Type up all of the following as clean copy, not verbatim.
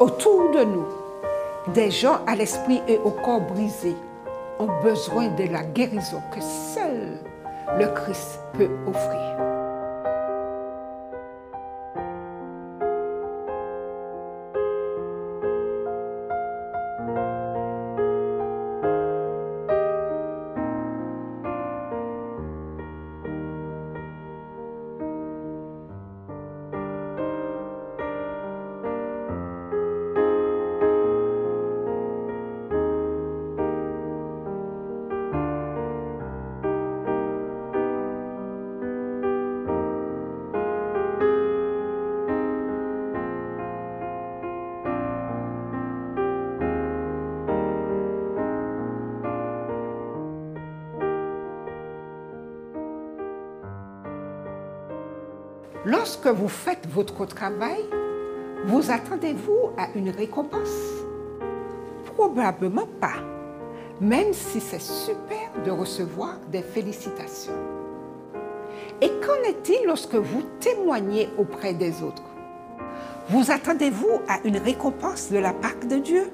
Autour de nous, des gens à l'esprit et au corps brisé ont besoin de la guérison que seul le Christ peut offrir. Lorsque vous faites votre travail, vous attendez-vous à une récompense? Probablement pas, même si c'est super de recevoir des félicitations. Et qu'en est-il lorsque vous témoignez auprès des autres? Vous attendez-vous à une récompense de la part de Dieu?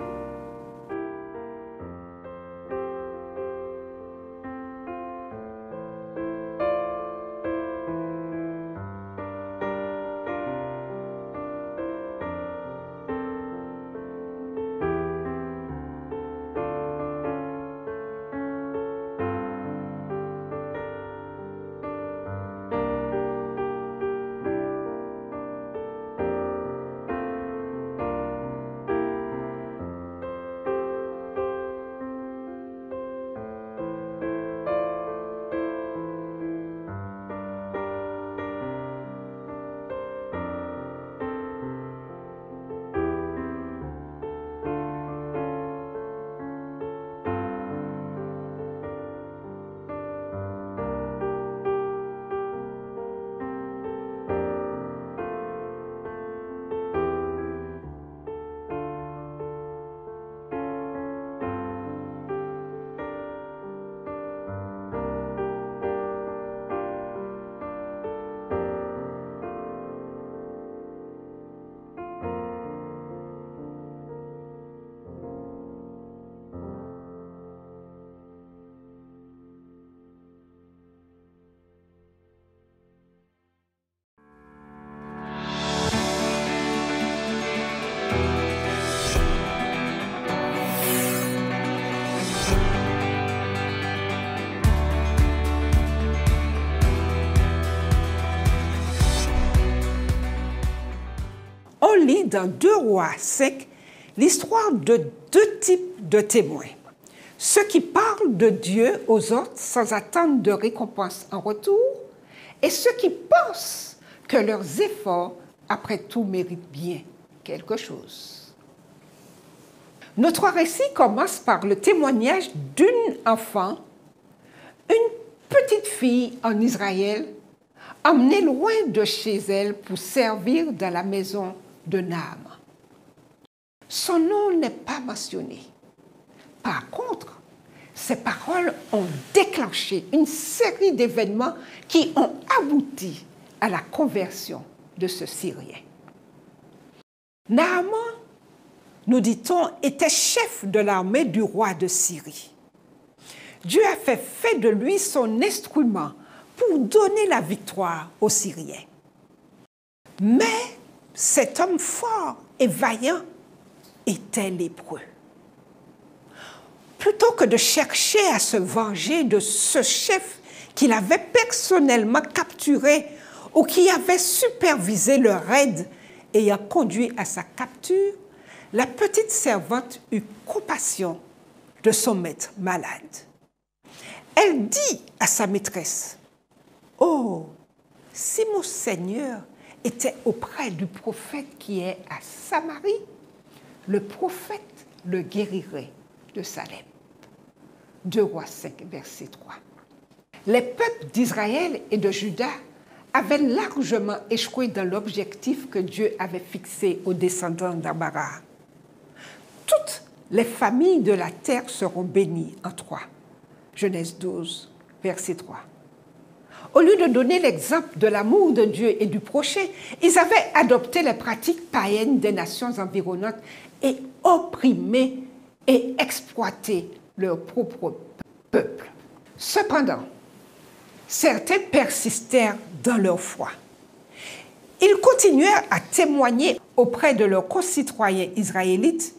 On lit dans 2 Rois 5 l'histoire de 2 types de témoins. Ceux qui parlent de Dieu aux autres sans attendre de récompense en retour et ceux qui pensent que leurs efforts, après tout, méritent bien quelque chose. Notre récit commence par le témoignage d'une enfant, une petite fille en Israël, emmenée loin de chez elle pour servir dans la maison de Naaman. Son nom n'est pas mentionné. Par contre, ces paroles ont déclenché une série d'événements qui ont abouti à la conversion de ce Syrien. Naaman, nous dit-on, était chef de l'armée du roi de Syrie. Dieu a fait de lui son instrument pour donner la victoire aux Syriens. Mais cet homme fort et vaillant était lépreux. Plutôt que de chercher à se venger de ce chef qu'il avait personnellement capturé ou qui avait supervisé le raid ayant conduit à sa capture, la petite servante eut compassion de son maître malade. Elle dit à sa maîtresse, « Oh, si mon Seigneur était auprès du prophète qui est à Samarie, le prophète le guérirait de sa lèpre. » 2 Rois 5, verset 3. Les peuples d'Israël et de Juda avaient largement échoué dans l'objectif que Dieu avait fixé aux descendants d'Abraham. Toutes les familles de la terre seront bénies en 3. Genèse 12, verset 3. Au lieu de donner l'exemple de l'amour de Dieu et du prochain, ils avaient adopté les pratiques païennes des nations environnantes et opprimé et exploité leur propre peuple. Cependant, certains persistèrent dans leur foi. Ils continuèrent à témoigner auprès de leurs concitoyens israélites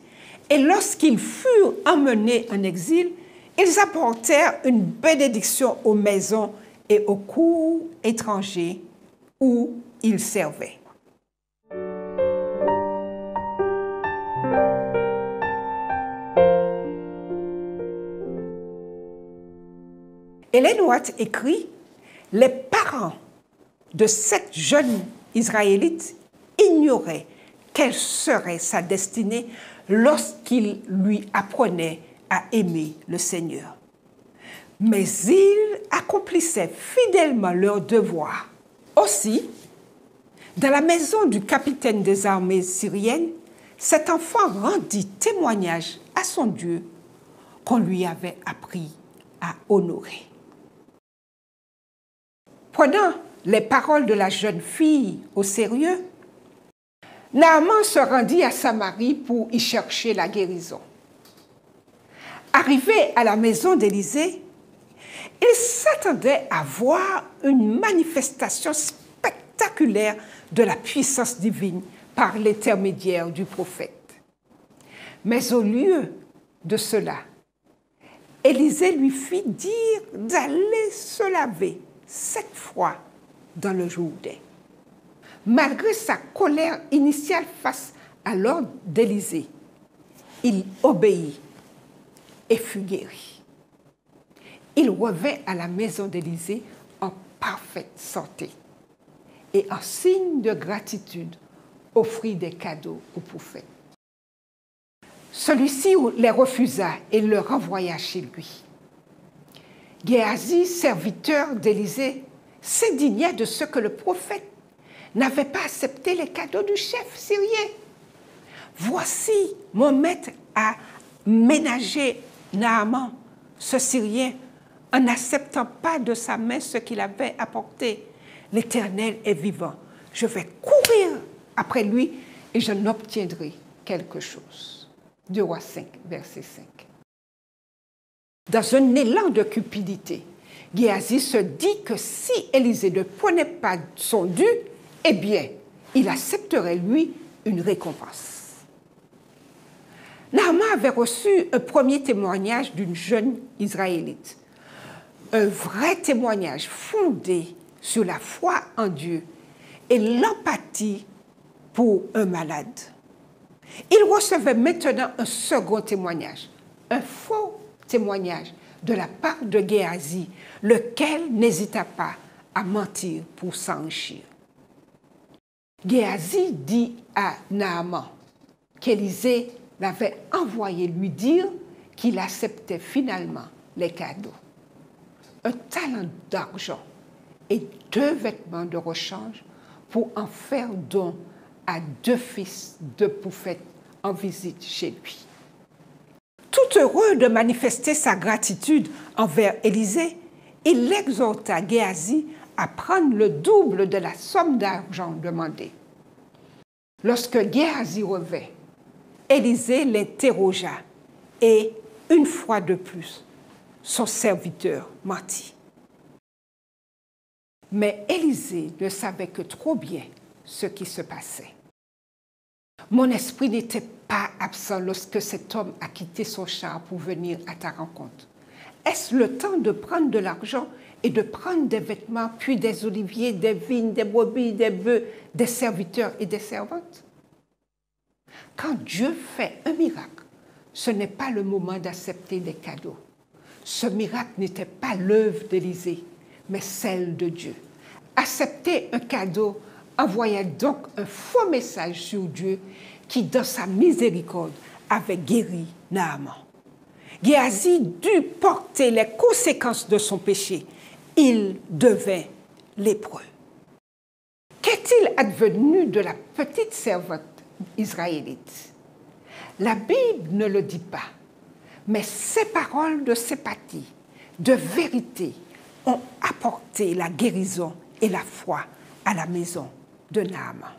et lorsqu'ils furent emmenés en exil, ils apportèrent une bénédiction aux maisons et aux cours étrangers où ils servaient. Ellen White écrit « Les parents de cette jeune Israélite ignoraient quelle serait sa destinée lorsqu'ils lui apprenaient à aimer le Seigneur. Mais ils accomplissaient fidèlement leur devoir. Aussi, dans la maison du capitaine des armées syriennes, cet enfant rendit témoignage à son Dieu qu'on lui avait appris à honorer. » Prenant les paroles de la jeune fille au sérieux, Naaman se rendit à Samarie pour y chercher la guérison. Arrivé à la maison d'Élisée, il s'attendait à voir une manifestation spectaculaire de la puissance divine par l'intermédiaire du prophète. Mais au lieu de cela, Élisée lui fit dire d'aller se laver 7 fois dans le Jourdain. Malgré sa colère initiale face à l'ordre d'Élisée, il obéit et fut guéri. Il revint à la maison d'Élisée en parfaite santé et en signe de gratitude offrit des cadeaux au prophète. Celui-ci les refusa et le renvoya chez lui. Géasi, serviteur d'Élisée, s'indigna de ce que le prophète n'avait pas accepté les cadeaux du chef syrien. « Voici, mon maître a ménagé Naaman, ce Syrien, en n'acceptant pas de sa main ce qu'il avait apporté. L'Éternel est vivant. Je vais courir après lui et je n'obtiendrai quelque chose. » 2 Rois 5, verset 5. Dans un élan de cupidité, Géasi se dit que si Élisée ne prenait pas son dû, eh bien, il accepterait, lui, une récompense. Naaman avait reçu un premier témoignage d'une jeune Israélite. Un vrai témoignage fondé sur la foi en Dieu et l'empathie pour un malade. Il recevait maintenant un second témoignage, un faux témoignage de la part de Géasi, lequel n'hésita pas à mentir pour s'enrichir. Géasi dit à Naaman qu'Élisée l'avait envoyé lui dire qu'il acceptait finalement les cadeaux. Un talent d'argent et 2 vêtements de rechange pour en faire don à 2 fils de prophètes en visite chez lui. Tout heureux de manifester sa gratitude envers Élisée, il exhorta Géasi à prendre le double de la somme d'argent demandée. Lorsque Géasi revint, Élisée l'interrogea et, une fois de plus, son serviteur mentit. Mais Élisée ne savait que trop bien ce qui se passait. Mon esprit n'était pas absent lorsque cet homme a quitté son char pour venir à ta rencontre. Est-ce le temps de prendre de l'argent et de prendre des vêtements, puis des oliviers, des vignes, des brebis, des bœufs, des serviteurs et des servantes? Quand Dieu fait un miracle, ce n'est pas le moment d'accepter des cadeaux. Ce miracle n'était pas l'œuvre d'Élisée, mais celle de Dieu. Accepter un cadeau envoyait donc un faux message sur Dieu qui, dans sa miséricorde, avait guéri Naaman. Géasi dut porter les conséquences de son péché. Il devint lépreux. Qu'est-il advenu de la petite servante israélite? La Bible ne le dit pas, mais ces paroles de sympathie, de vérité, ont apporté la guérison et la foi à la maison de Naaman.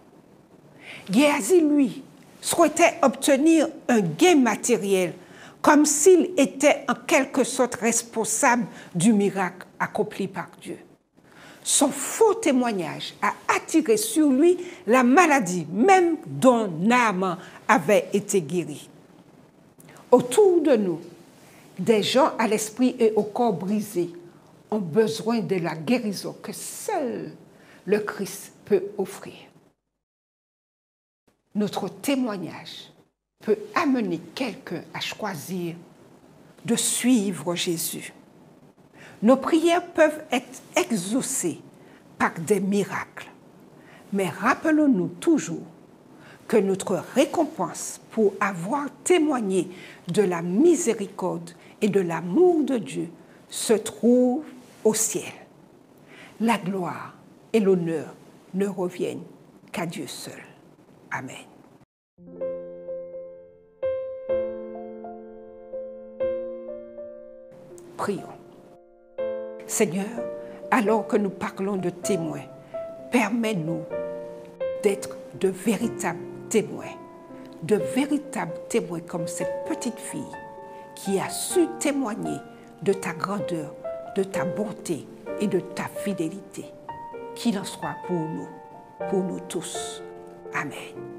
Géasi, lui, souhaitait obtenir un gain matériel, comme s'il était en quelque sorte responsable du miracle accompli par Dieu. Son faux témoignage a attiré sur lui la maladie, même dont Naaman avait été guéri. Autour de nous, des gens à l'esprit et au corps brisé ont besoin de la guérison que seul le Christ peut offrir. Notre témoignage peut amener quelqu'un à choisir de suivre Jésus. Nos prières peuvent être exaucées par des miracles, mais rappelons-nous toujours que notre récompense pour avoir témoigné de la miséricorde et de l'amour de Dieu se trouve au ciel. La gloire et l'honneur ne reviennent qu'à Dieu seul. Amen. Prions. Seigneur, alors que nous parlons de témoins, permets-nous d'être de véritables témoins comme cette petite fille qui a su témoigner de ta grandeur, de ta bonté et de ta fidélité. Qu'il en soit pour nous tous. Amen.